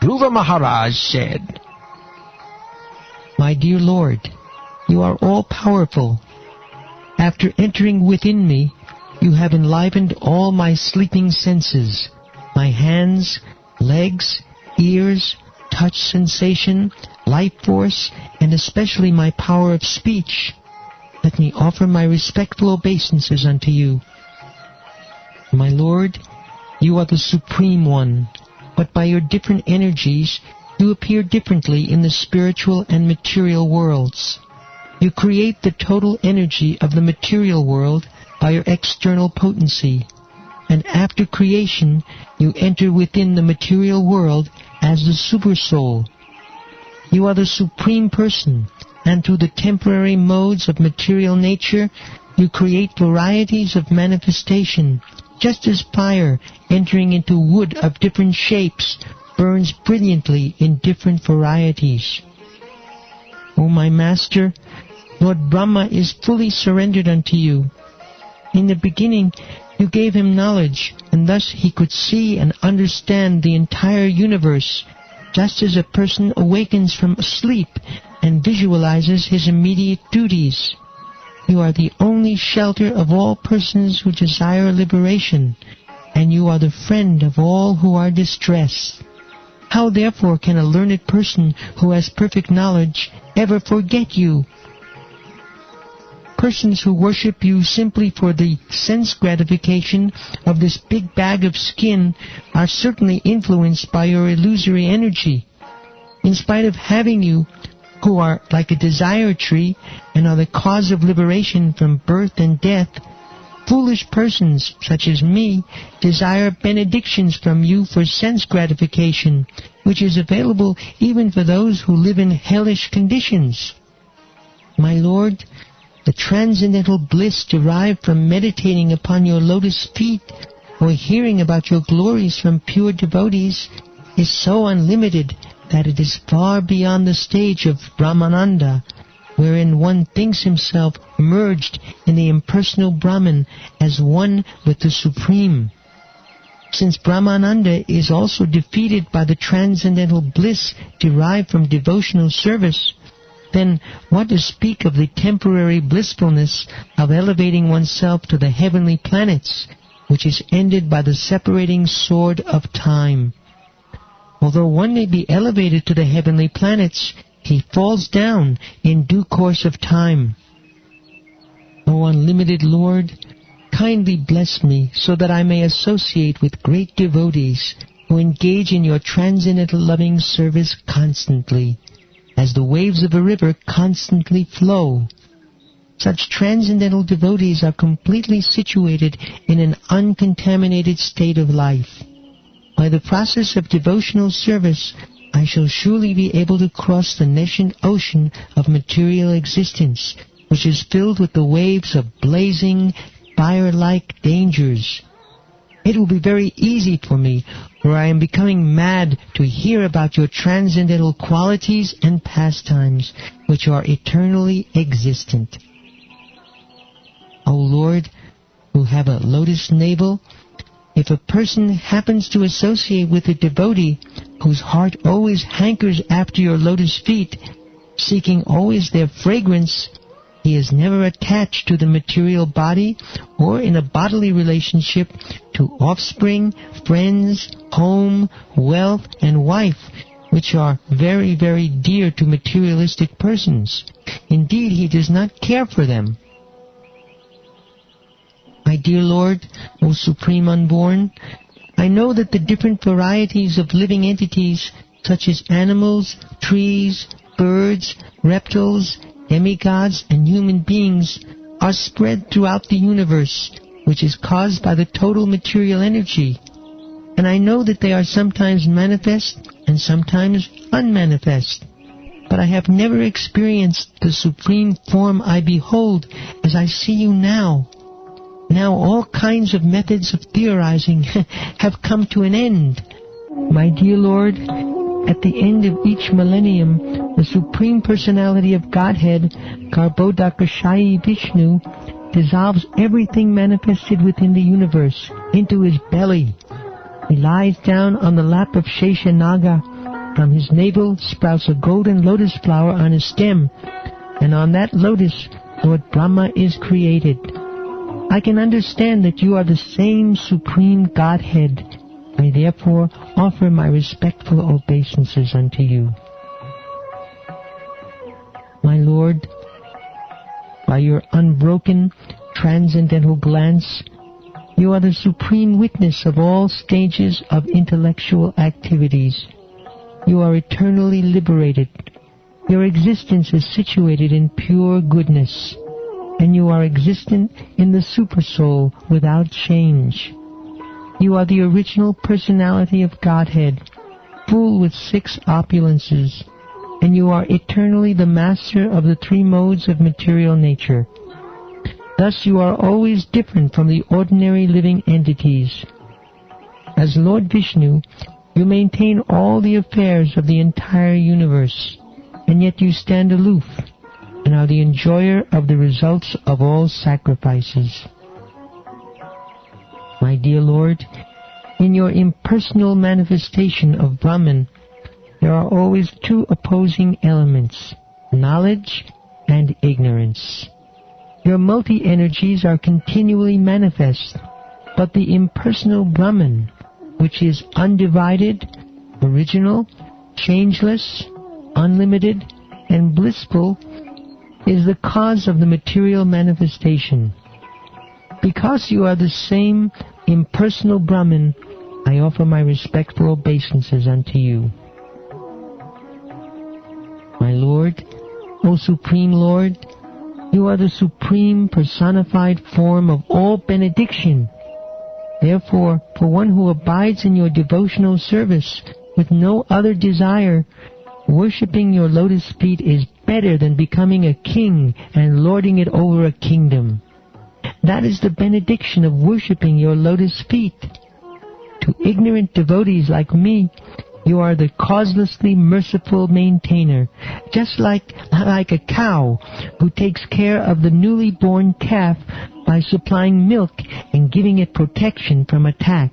Druva Maharaja said, My dear Lord, you are all-powerful. After entering within me, you have enlivened all my sleeping senses, my hands, legs, ears, touch sensation, life force, and especially my power of speech. Let me offer my respectful obeisances unto you. My Lord, you are the Supreme One, but by your different energies, you appear differently in the spiritual and material worlds. You create the total energy of the material world by your external potency, and after creation, you enter within the material world as the Supersoul. You are the Supreme Person, and through the temporary modes of material nature, you create varieties of manifestation, just as fire entering into wood of different shapes burns brilliantly in different varieties. O my Master, Lord Brahma is fully surrendered unto you. In the beginning, you gave him knowledge, and thus he could see and understand the entire universe, just as a person awakens from sleep and visualizes his immediate duties. You are the only shelter of all persons who desire liberation, and you are the friend of all who are distressed. How therefore can a learned person who has perfect knowledge ever forget you? Persons who worship you simply for the sense gratification of this big bag of skin are certainly influenced by your illusory energy. In spite of having you, who are like a desire tree and are the cause of liberation from birth and death, foolish persons such as me desire benedictions from you for sense gratification, which is available even for those who live in hellish conditions. My Lord, the transcendental bliss derived from meditating upon your lotus feet or hearing about your glories from pure devotees is so unlimited that it is far beyond the stage of Brahmananda, wherein one thinks himself merged in the impersonal Brahman as one with the Supreme. Since Brahmananda is also defeated by the transcendental bliss derived from devotional service, then what to speak of the temporary blissfulness of elevating oneself to the heavenly planets, which is ended by the separating sword of time. Although one may be elevated to the heavenly planets, he falls down in due course of time. O unlimited Lord, kindly bless me so that I may associate with great devotees who engage in your transcendental loving service constantly, as the waves of a river constantly flow. Such transcendental devotees are completely situated in an uncontaminated state of life. By the process of devotional service, I shall surely be able to cross the nascent ocean of material existence, which is filled with the waves of blazing, fire-like dangers. It will be very easy for me, for I am becoming mad to hear about your transcendental qualities and pastimes, which are eternally existent. O Lord, who have a lotus navel, if a person happens to associate with a devotee whose heart always hankers after your lotus feet, seeking always their fragrance, he is never attached to the material body or in a bodily relationship to offspring, friends, home, wealth, and wife, which are very, very dear to materialistic persons. Indeed, he does not care for them. My dear Lord, O Supreme Unborn, I know that the different varieties of living entities, such as animals, trees, birds, reptiles, demigods, and human beings, are spread throughout the universe, which is caused by the total material energy. And I know that they are sometimes manifest and sometimes unmanifest. But I have never experienced the supreme form I behold as I see you now. Now all kinds of methods of theorizing have come to an end. My dear Lord, at the end of each millennium, the Supreme Personality of Godhead, Garbhodakashayi Vishnu, dissolves everything manifested within the universe into his belly. He lies down on the lap of Sheshanaga, From his navel sprouts a golden lotus flower on a stem, and on that lotus Lord Brahma is created. I can understand that you are the same Supreme Godhead. I therefore offer my respectful obeisances unto you. My Lord, by your unbroken, transcendental glance, you are the supreme witness of all stages of intellectual activities. You are eternally liberated. Your existence is situated in pure goodness, and you are existent in the Supersoul without change. You are the original personality of Godhead, full with 6 opulences, and you are eternally the master of the 3 modes of material nature. Thus you are always different from the ordinary living entities. As Lord Vishnu, you maintain all the affairs of the entire universe, and yet you stand aloof and are the enjoyer of the results of all sacrifices. My dear Lord, in your impersonal manifestation of Brahman, there are always 2 opposing elements, knowledge and ignorance. Your multi-energies are continually manifest, but the impersonal Brahman, which is undivided, original, changeless, unlimited, and blissful, is the cause of the material manifestation. Because you are the same impersonal Brahman, I offer my respectful obeisances unto you. My Lord, O Supreme Lord, you are the supreme personified form of all benediction. Therefore, for one who abides in your devotional service with no other desire, worshipping your lotus feet is better than becoming a king and lording it over a kingdom. That is the benediction of worshipping your lotus feet. To ignorant devotees like me, you are the causelessly merciful maintainer, just like a cow who takes care of the newly born calf by supplying milk and giving it protection from attack.